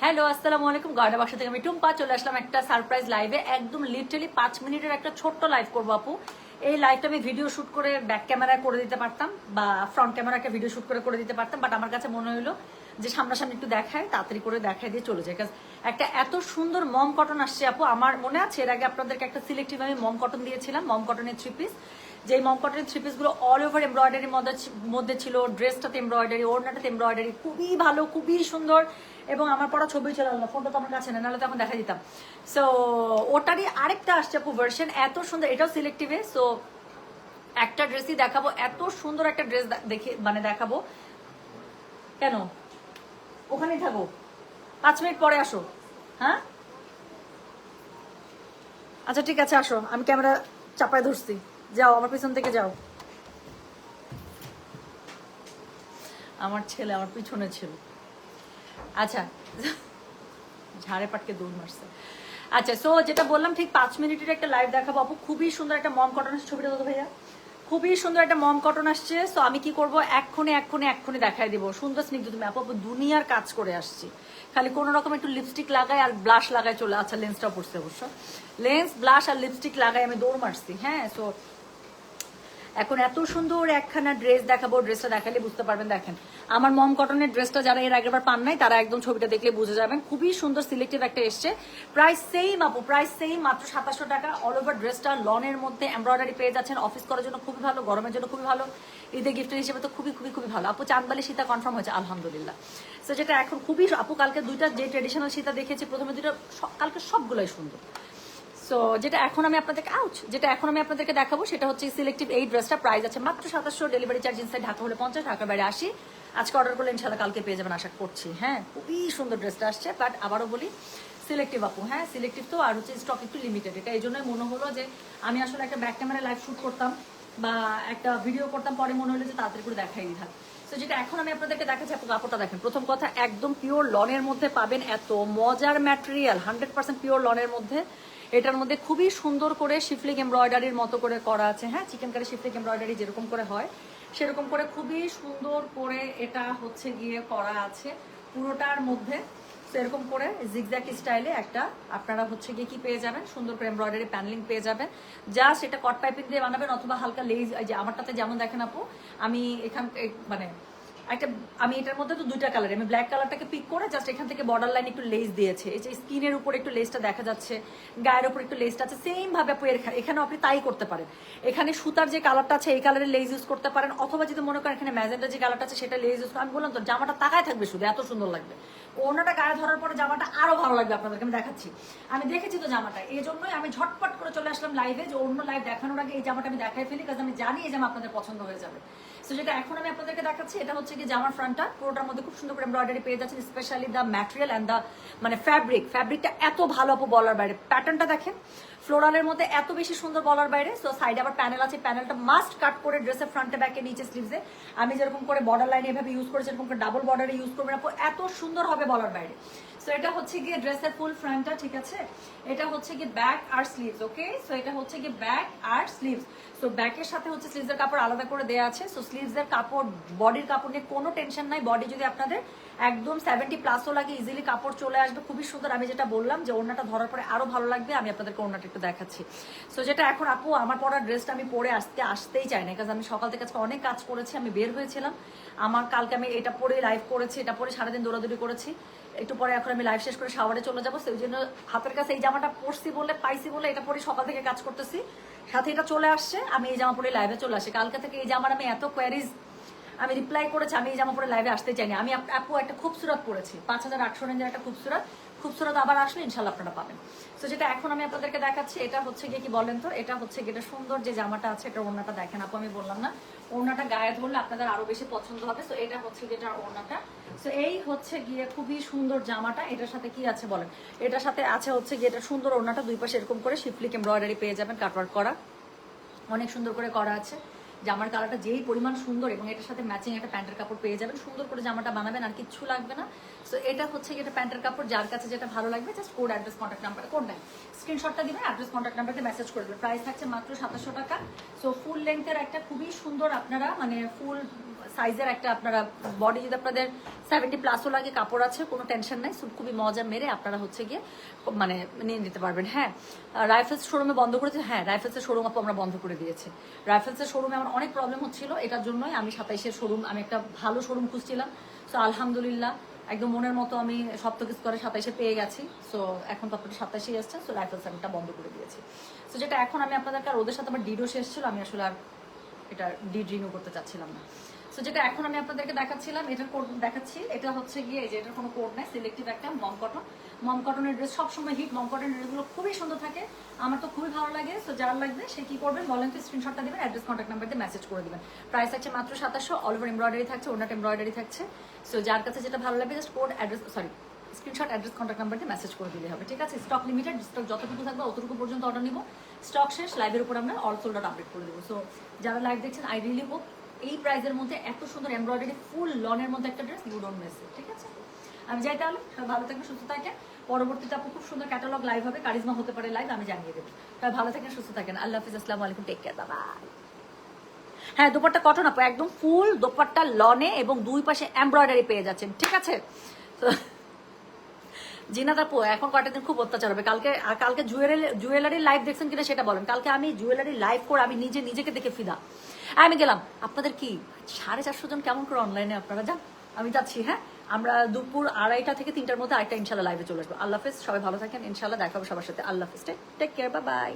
Hello, আসসালামু আলাইকুম। গার্ডা বাসা থেকে আমি টুম্পা চলে আসলাম একটা সারপ্রাইজ লাইভে। একদম লিটারালি 5 মিনিটের একটা ছোট্ট লাইভ করবো আপু। এই লাইভটা আমি ভিডিও শুট করে ব্যাক ক্যামেরায় করে দিতে পারতাম বা ফ্রন্ট ক্যামেরা একটা ভিডিও শুট করে দিতে পারতাম, বাট আমার কাছে মনে হলো যে সামনাসামনি একটু দেখায়, তাড়াতাড়ি করে দেখায় দিয়ে চলে যায়। একটা এত সুন্দর মম কটন আসছে আপু, আমার মনে আছে এর আগে আপনাদেরকে একটা সিলেক্টিভ আমি মম কটন দিয়েছিলাম, মম কটনের 3 পিস। যে মম কটনের 3 পিসগুলো অল ওভার এমব্রয়ডারির মধ্যে ছিল, ড্রেসটাতে এমব্রয়ডারি, ওড়নাটাতে এমব্রয়ডারি, খুবই ভালো, খুবই সুন্দর। এবং আমার পড়া ছবি ছিল না, ফোনটা তো আমার কাছে না, নাহলে তখন দেখা দিতাম। সো ওটারই আরেকটা আসছে আপু ভার্সন, এত সুন্দর, এটাও সিলেক্টিভে। সো একটা ড্রেসই দেখাবো, এত সুন্দর একটা ড্রেস দেখে মানে দেখাবো। কেন ওখানেই থাকো, 5 মিনিট পরে আসো। হ্যাঁ আচ্ছা ঠিক আছে, আসো, আমি ক্যামেরা চাপায় ধরছি, যাও আমার পিছন থেকে যাও। আমার ছেলে আমার পিছনে ছিল। আচ্ছা, ঝাড়ে পাটকে দৌড় মারছে। আচ্ছা, সো যেটা বললাম, ঠিক 5 মিনিটের একটা লাইভ দেখাবো আপু। খুবই সুন্দর একটা মম কটন আসছে, ছবিটা তো ভাইয়া খুবই সুন্দর একটা মম কটন আসছে। সো আমি কি করবো, এক্ষুনি দেখাই দিব। সুন্দর স্নিগ্ধ তুমি আপু, দুনিয়ার কাজ করে আসছি, খালি কোনো রকম একটু লিপস্টিক লাগাই আর ব্লাশ লাগাই চলে। আচ্ছা, লেন্সটা পড়ছে অবশ্য, লেন্স ব্লাশ আর লিপস্টিক লাগাই আমি দৌড় মারছি। হ্যাঁ, সো এখন এত সুন্দর একখানা ড্রেস দেখাবো, ড্রেসটা দেখালে বুঝতে পারবেন। দেখেন আমার মম কটনের ড্রেসটা যারা এর আগেরবার পান নাই তারা একদম ছবিটা দেখলে বুঝে যাবেন। খুবই সুন্দর সিলেক্টিভ একটা এসছে। প্রাইস সেম আপু, প্রাইস সেম, মাত্র 2700 টাকা। অল ওভার ড্রেসটা লনের মধ্যে এমব্রয়ডারি পেয়ে যাচ্ছেন। অফিস করার জন্য খুবই ভালো, গরমের জন্য খুবই ভালো, ঈদের গিফটের হিসেবে তো খুবই খুবই খুবই ভালো আপু। চাঁদবালি সীতা কনফার্ম হয়েছে আলহামদুলিল্লাহ। সো যেটা এখন খুবই আপু, কালকে দুইটা যে ট্রেডিশনাল সীতা দেখেছি, প্রথমে দুটো, কালকে সবগুলোই সুন্দর। সো যেটা এখন আমি আপনাদেরকে দেখাবো সেটা হচ্ছে সিলেক্টিভ এই ড্রেসটা। প্রাইস আছে মাত্র 2700, ডেলিভারি চার্জ ইনসাইড ঢাকা হলে 50, ঢাকার বাইরে 80। আজকে অর্ডার করলে ইনশাল্লাহ কালকে পেয়ে যাবেন আশা করছি। হ্যাঁ, খুবই সুন্দর ড্রেসটা আসছে, বাট আবারও বলি সিলেক্টিভ আপু। হ্যাঁ সিলেক্টিভ তো, আর হচ্ছে স্টক একটু লিমিটেড। এটা এই জন্যই মনে হলো যে আমি আসলে একটা ব্যাক ক্যামেরা লাইভ শুট করতাম বা একটা ভিডিও করতাম, পরে মনে হলো যে তাড়াতাড়ি করে দেখাই দিতাম। তো যেটা এখন আমি আপনাদেরকে দেখাচ্ছি আপু, কাপড়টা দেখেন। প্রথম কথা, একদম পিওর লনের মধ্যে পাবেন, এত মজার ম্যাটেরিয়াল, 100% পিওর লনের মধ্যে। এটার মধ্যে খুবই সুন্দর করে শিফলিং এমব্রয়ডারির মতো করে করা আছে। হ্যাঁ, চিকেন কারি শিফলিং এমব্রয়ডারি যেরকম করে হয় সেরকম করে খুবই সুন্দর করে এটা হচ্ছে গিয়ে করা আছে পুরোটার মধ্যে। সেরকম করে জিগজ্যাগ স্টাইলে একটা আপনারা হচ্ছে গিয়ে কি পেয়ে যাবেন, সুন্দর করে এমব্রয়ডারি প্যানেলিং পেয়ে যাবেন। জাস্ট এটা কট পাইপিং দিয়ে বানাবেন অথবা হালকা লেজ, যে আমারটাতে যেমন দেখেন আপু, আমি এখান মানে একটা, আমি এটার মধ্যে তো দুইটা কালার, আমি ব্ল্যাক কালারটাকে পিক করে জাস্ট এখান থেকে বর্ডার লাইন একটু লেস দিয়েছে। এই যে স্কিনের উপর একটু লেসটা দেখা যাচ্ছে, গায়ের উপর একটু লেসটা আছে, সেম ভাবে আপু এখানেও আপনি তাই করতে পারেন। এখানে সুতার যে কালারটা আছে এই কালারের লেস ইউজ করতে পারেন, অথবা যদি মনে করেন এখানে ম্যাজেন্টা যে কালারটা আছে সেটা লেস ইউজ করেন। আমি বললাম তো, জামাটা তাকায় থাকবে শুধু, এত সুন্দর লাগবে। ওনাটা গায়ে ধরার পরে জামাটা আরো ভালো লাগবে আপনাদেরকে আমি দেখাচ্ছি। আমি দেখেছি তো জামাটা, এই জন্যই আমি ঝটপট করে চলে আসলাম লাইভে, যে অন্য লাইভ দেখানোর আগে এই জামাটা আমি দেখাই ফেলি, কারণ আমি জানি এই জামা আপনাদের পছন্দ হয়ে যাবে। সো যেটা এখন আমি আপনাদেরকে দেখাচ্ছি এটা হচ্ছে কি জামার ফ্রন্টটা, পুরোটার মধ্যে খুব সুন্দর করে এমব্রয়ডারি পেয়ে যাচ্ছেন। Specially the material and the মানে ফ্যাব্রিকটা এত ভালো আপু, বলার বাইরে। প্যাটার্নটা দেখেন, ফ্লোরালের মধ্যে এত বেশি সুন্দর, বলার বাইরে। সো সাইডে আবার প্যানেল আছে, প্যানেলটা মাস্ট কাট করে ড্রেসের ফ্রন্টে ব্যাকে নিচে স্লিভসে আমি যেরকম করে বর্ডার লাইনে এভাবে ইউজ করেছি, এরকম করে ডাবল বর্ডারে ইউজ করবেন আপু, এত সুন্দর হবে বলার বাইরে। সো এটা হচ্ছে গিয়ে ড্রেসের ফুল ফ্রন্টটা, ঠিক আছে। এটা হচ্ছে গিয়ে ব্যাক আর স্লিভস, ওকে। সো এটা হচ্ছে গিয়ে ব্যাক আর স্লিভস। সো ব্যাকের সাথে হচ্ছে স্লিভসের কাপড় আলাদা করে দেওয়া আছে। সো স্লিভসের কাপড়, বডির কাপড় নিয়ে কোনো টেনশন নাই। বডি যদি আপনাদের একদম 70+ লাগে, ইজিলি কাপড় চলে আসবে, খুবই সুন্দর। আমি যেটা বললাম যে ওড়নাটা ধরার পরে আরো ভালো লাগবে, আমি আপনাদেরকে ওড়নাটা একটু দেখাচ্ছি। সো যেটা এখন আপু, আমার পরা ড্রেসটা আমি পরে আসতেই চাই না, কারণ আমি সকাল থেকে আজকে অনেক কাজ করেছি, আমি বের হয়েছিলাম। আমার কালকে আমি এটা পরে লাইভ করেছি, এটা পরে সারাদিন দৌড়াদৌড়ি করেছি। একটু পরে এখন আমি লাইভ শেষ করে শাওয়ারে চলে যাবো। সেই জন্য হাতের কাছে এই জামাটা পরছি বলে, পাইছি বলে এটা পরে সকাল থেকে কাজ করতেছি, সাথে এটা চলে আসছে। আমি এই জামা পরে লাইভে চলে আসি। কালকে থেকে এই জামার আমি এত কোয়ারিজ আমি রিপ্লাই করেছি, আমি এই জামা পরে লাইভে আসতে চাইনি। আমি আপু একটা খুবসুরত পরেছি, 5800 রেঞ্জের একটা খুবসুরত আবার আসলে ইনশাল্লাহ আপনারা পাবেন। তো যেটা এখন আমি আপনাদেরকে দেখাচ্ছি এটা হচ্ছে গিয়ে কি বলেন তো, এটা হচ্ছে গিয়ে এটা সুন্দর যে জামাটা আছে, এটা ওড়নাটা দেখেন আপু, আমি বললাম না ওড়নাটা গায়ে ধরলে আপনাদের আরো বেশি পছন্দ হবে। তো এটা হচ্ছে গিয়ে এটা ওড়নাটা। তো এই হচ্ছে গিয়ে খুবই সুন্দর জামাটা। এটার সাথে কি আছে বলেন, এটার সাথে আছে হচ্ছে গিয়ে এটা সুন্দর ওড়নাটা, দুই পাশে এরকম করে শিফলিক এমব্রয়ডারি পেয়ে যাবেন, কাটওয়ার্ক করা, অনেক সুন্দর করে করা আছে। জামার কালারটা যেই পরিমাণ সুন্দর, এবং এটার সাথে ম্যাচিং একটা প্যান্টের কাপড় পেয়ে যাবেন। সুন্দর করে জামাটা বানাবেন, আর কিচ্ছু লাগবে না। সো এটা হচ্ছে এটা প্যান্টের কাপড়, যার কাছে যেটা ভালো লাগবে just code, address, contact number, code নেই, স্ক্রিনশটটা দিবেন, অ্যাড্রেস কন্ট্যাক্ট নাম্বারতে মেসেজ করে দেবেন। প্রাইস থাকছে মাত্র 2700 টাকা। সো ফুল লেন্থের একটা খুবই সুন্দর, আপনারা মানে ফুল সাইজের একটা আপনারা বডি যদি আপনাদের 70+ লাগে কাপড় আছে, কোনো টেনশন নাই, খুবই মজা মেরে আপনারা হচ্ছে গিয়ে মানে নিয়ে নিতে পারবেন। হ্যাঁ, রাইফেলস শোরুমে বন্ধ করেছে, হ্যাঁ রাইফেলসের শোরুম আপু আমরা বন্ধ করে দিয়েছি। রাইফেলসের শোরুমে আমার অনেক প্রবলেম হচ্ছিল, এটার জন্যই আমি 27-এর শোরুম, আমি একটা ভালো শোরুম খুঁজছিলাম। সো আলহামদুলিল্লাহ একদম মনের মতো আমি সব তো কিছু করে 27-এ পেয়ে গেছি। সো এখন তো আপনাদের 27-এই আসছে, সো রাইফেলস আমি বন্ধ করে দিয়েছি। সো যেটা এখন আমি আপনাদেরকে আর ওদের সাথে আমার ডিডও শেষ ছিল, আমি আসলে আর এটা ডিড রিনিউ করতে চাচ্ছিলাম না। সো যেটা এখন আমি আপনাদেরকে দেখাচ্ছিলাম, এটার কোড দেখাচ্ছি, এটা হচ্ছে গিয়ে যে এটার কোনো কোড নাই, সিলেক্টিভ একটা মম কটনের ড্রেস, সবসময় হিট মম কটনের ড্রেসগুলো খুবই সুন্দর থাকে, আমার তো খুবই ভালো লাগে। সো যার লাগবে সে কি করবেন বলেন তো, স্ক্রিনশটটা দেবেন, অ্যাড্রেস কন্ট্যাক্ট নাম্বার দিয়ে মেসেজ করে দেবেন। প্রাইস থাকছে মাত্র 2700, অল ওভার এমব্রয়ডারি থাকছে, ওনাটা এমব্রয়ডারি থাকছে। সো যার কাছে যেটা ভালো লাগবে just code address screenshot address contact number দিয়ে মেসেজ করে দিলে হবে, ঠিক আছে? স্টক লিমিটেড, স্টক যতটুকু থাকবে অতটুকু পর্যন্ত অর্ডার নিব, স্টক শেষ লাইভের উপর আমরা অল সোল্ড আউট আপডেট করে দেবো। সো যারা লাইভ দেখছেন, আই রিয়েলি হোপ এই প্রাইসের মধ্যে এত সুন্দর এমব্রয়ডারি ফুল লনের মধ্যে একটা dress you don't miss it, ঠিক আছে? আমি যাই তাহলে, সবাই ভালো থাকবেন, সুস্থ থাকেন। পরবর্তীতে আপু খুব সুন্দর ক্যাটালগ লাইভ হবে, কারিজমা হতে পারে লাইভ, আমি জানিয়ে দেবো। সবাই ভালো থাকেন, সুস্থ থাকেন, আল্লাহ হাফিজ, আসসালামু আলাইকুম, টেক কেয়ার, বাই। হ্যাঁ, দোপাট্টা কটন আপু, একদম ফুল দোপাট্টা লনে এবং দুই পাশে এমব্রয়ডারি পেয়ে যাচ্ছেন, ঠিক আছে? তো জিনাত আপু এখন কয়টা দিন খুব অত্যাচার হবে। কালকে জুয়েলারি লাইভ দেখছেন কিনা সেটা বলেন। কালকে আমি জুয়েলারি লাইভ করে আমি নিজেকে দেখে ফিদা। আমি গেলাম, আপনাদের কি 450 জন কেমন করে অনলাইনে আপনারা যান, আমি যাচ্ছি। হ্যাঁ, আমরা দুপুর 2:30 থেকে 3টার মধ্যে আরেকটা ইনশাল্লাহ লাইভে চলে আসবো। আল্লাহ হাফেজ, সবাই ভালো থাকেন, ইনশাল্লাহ দেখা হবে সবার সাথে। আল্লাহ হাফেজ, টেক কেয়ার, বাই বাই।